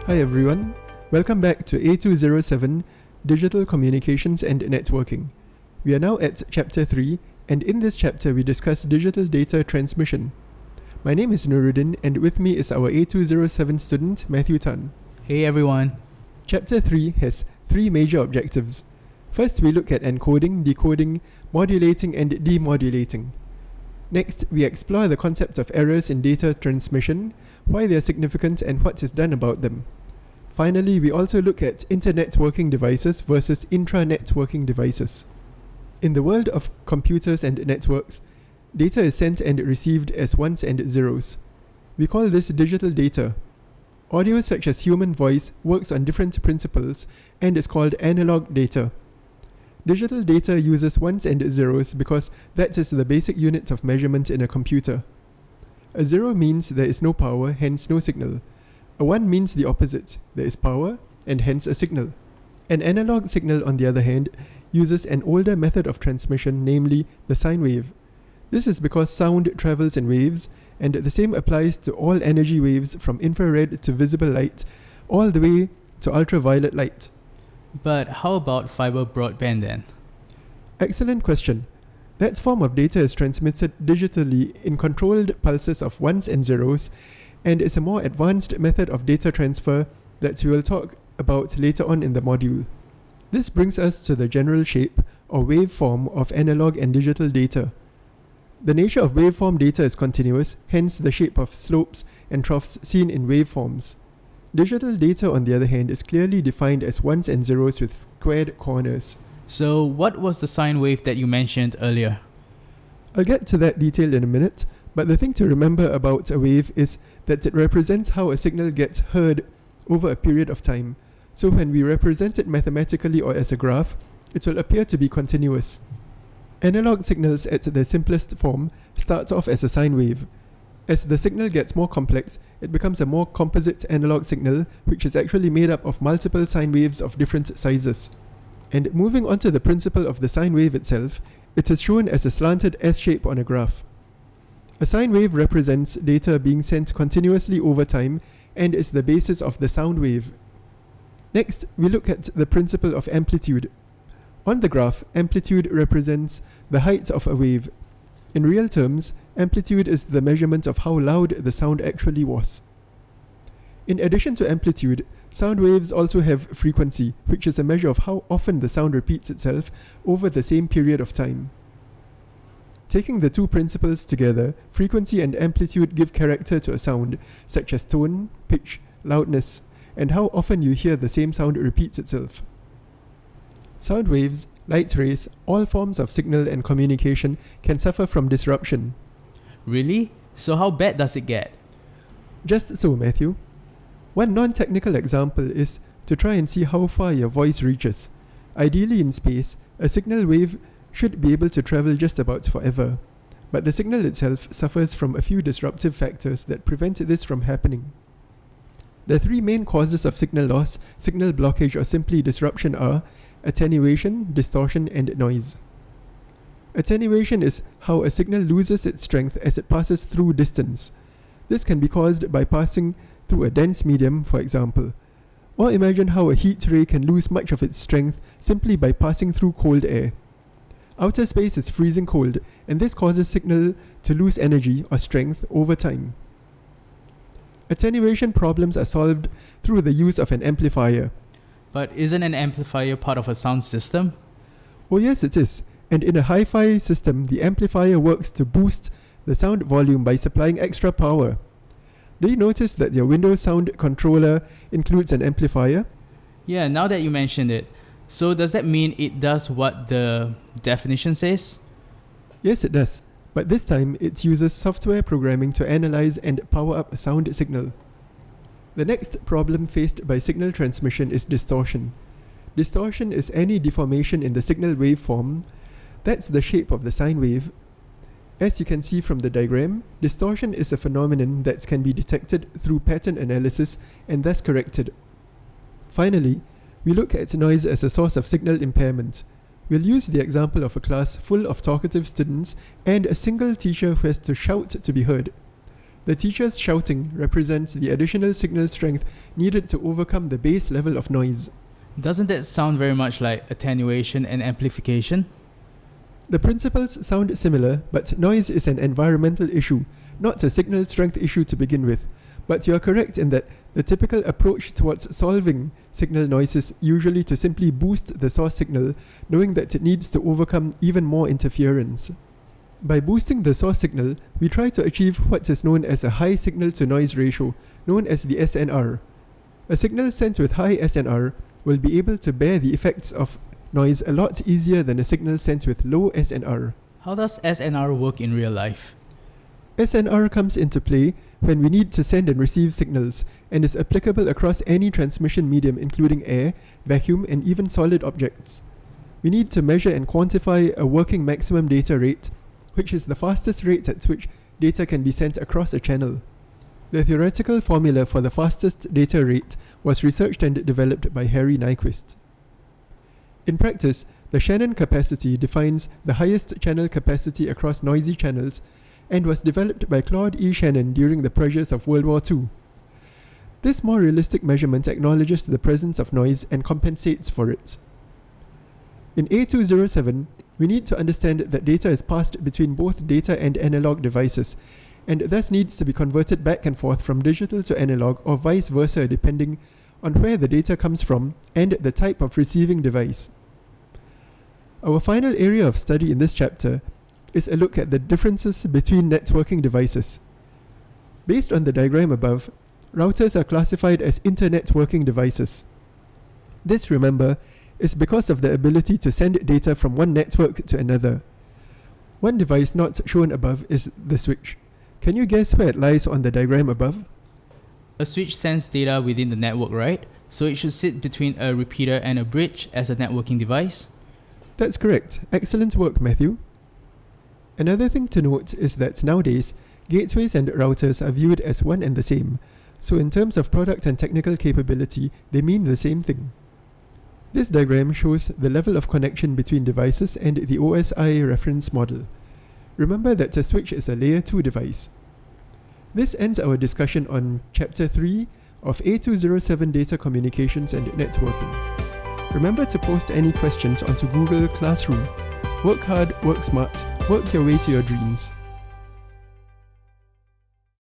Hi everyone, welcome back to A207 Digital Communications and Networking. We are now at Chapter 3, and in this chapter we discuss digital data transmission. My name is Nuruddin, and with me is our A207 student Matthew Tan. Hey everyone. Chapter 3 has three major objectives. First, we look at encoding, decoding, modulating and demodulating. Next, we explore the concept of errors in data transmission, why they are significant and what is done about them. Finally, we also look at inter-networking devices versus intra-networking devices. In the world of computers and networks, data is sent and received as ones and zeros. We call this digital data. Audio such as human voice works on different principles and is called analog data. Digital data uses ones and zeros because that is the basic unit of measurement in a computer. A zero means there is no power, hence no signal. A 1 means the opposite, there is power, and hence a signal. An analog signal, on the other hand, uses an older method of transmission, namely the sine wave. This is because sound travels in waves, and the same applies to all energy waves from infrared to visible light, all the way to ultraviolet light. But how about fiber broadband then? Excellent question. That form of data is transmitted digitally in controlled pulses of ones and zeros, and is a more advanced method of data transfer that we will talk about later on in the module. This brings us to the general shape or waveform of analog and digital data. The nature of waveform data is continuous, hence the shape of slopes and troughs seen in waveforms. Digital data, on the other hand, is clearly defined as ones and zeros with squared corners. So what was the sine wave that you mentioned earlier? I'll get to that detail in a minute, but the thing to remember about a wave is that it represents how a signal gets heard over a period of time. So when we represent it mathematically or as a graph, it will appear to be continuous. Analog signals at their simplest form start off as a sine wave. As the signal gets more complex, it becomes a more composite analog signal, which is actually made up of multiple sine waves of different sizes. And moving on to the principle of the sine wave itself, it is shown as a slanted S shape on a graph. A sine wave represents data being sent continuously over time and is the basis of the sound wave. Next, we look at the principle of amplitude. On the graph, amplitude represents the height of a wave. In real terms, amplitude is the measurement of how loud the sound actually was. In addition to amplitude, sound waves also have frequency, which is a measure of how often the sound repeats itself over the same period of time. Taking the two principles together, frequency and amplitude give character to a sound, such as tone, pitch, loudness, and how often you hear the same sound repeats itself. Sound waves, light rays, all forms of signal and communication can suffer from disruption. Really? So how bad does it get? Just so, Matthew. One non-technical example is to try and see how far your voice reaches. Ideally in space, a signal wave should be able to travel just about forever, but the signal itself suffers from a few disruptive factors that prevent this from happening. The three main causes of signal loss, signal blockage or simply disruption are attenuation, distortion and noise. Attenuation is how a signal loses its strength as it passes through distance. This can be caused by passing through a dense medium, for example. Or imagine how a heat ray can lose much of its strength simply by passing through cold air. Outer space is freezing cold, and this causes signal to lose energy or strength over time. Attenuation problems are solved through the use of an amplifier. But isn't an amplifier part of a sound system? Oh yes, it is. And in a hi-fi system, the amplifier works to boost the sound volume by supplying extra power. Do you notice that your Windows sound controller includes an amplifier? Yeah, now that you mentioned it. So does that mean it does what the definition says? Yes, it does. But this time, it uses software programming to analyze and power up a sound signal. The next problem faced by signal transmission is distortion. Distortion is any deformation in the signal waveform. That's the shape of the sine wave. As you can see from the diagram, distortion is a phenomenon that can be detected through pattern analysis and thus corrected. Finally, we look at noise as a source of signal impairment. We'll use the example of a class full of talkative students and a single teacher who has to shout to be heard. The teacher's shouting represents the additional signal strength needed to overcome the base level of noise. Doesn't that sound very much like attenuation and amplification? The principles sound similar, but noise is an environmental issue, not a signal strength issue to begin with. But you are correct in that the typical approach towards solving signal noise is usually to simply boost the source signal, knowing that it needs to overcome even more interference. By boosting the source signal, we try to achieve what is known as a high signal-to-noise ratio, known as the SNR. A signal sent with high SNR will be able to bear the effects of noise a lot easier than a signal sent with low SNR. How does SNR work in real life? SNR comes into play when we need to send and receive signals, and is applicable across any transmission medium including air, vacuum, and even solid objects. We need to measure and quantify a working maximum data rate, which is the fastest rate at which data can be sent across a channel. The theoretical formula for the fastest data rate was researched and developed by Harry Nyquist. In practice, the Shannon capacity defines the highest channel capacity across noisy channels and was developed by Claude E. Shannon during the pressures of World War II. This more realistic measurement acknowledges the presence of noise and compensates for it. In A207, we need to understand that data is passed between both data and analog devices, and thus needs to be converted back and forth from digital to analog or vice versa depending on where the data comes from and the type of receiving device. Our final area of study in this chapter is a look at the differences between networking devices. Based on the diagram above, routers are classified as internetworking devices. This, remember, is because of the ability to send data from one network to another. One device not shown above is the switch. Can you guess where it lies on the diagram above? A switch sends data within the network, right? So it should sit between a repeater and a bridge as a networking device? That's correct. Excellent work, Matthew. Another thing to note is that nowadays, gateways and routers are viewed as one and the same, so in terms of product and technical capability, they mean the same thing. This diagram shows the level of connection between devices and the OSI reference model. Remember that a switch is a layer 2 device. This ends our discussion on Chapter 3 of A207 Data Communications and Networking. Remember to post any questions onto Google Classroom. Work hard, work smart, work your way to your dreams.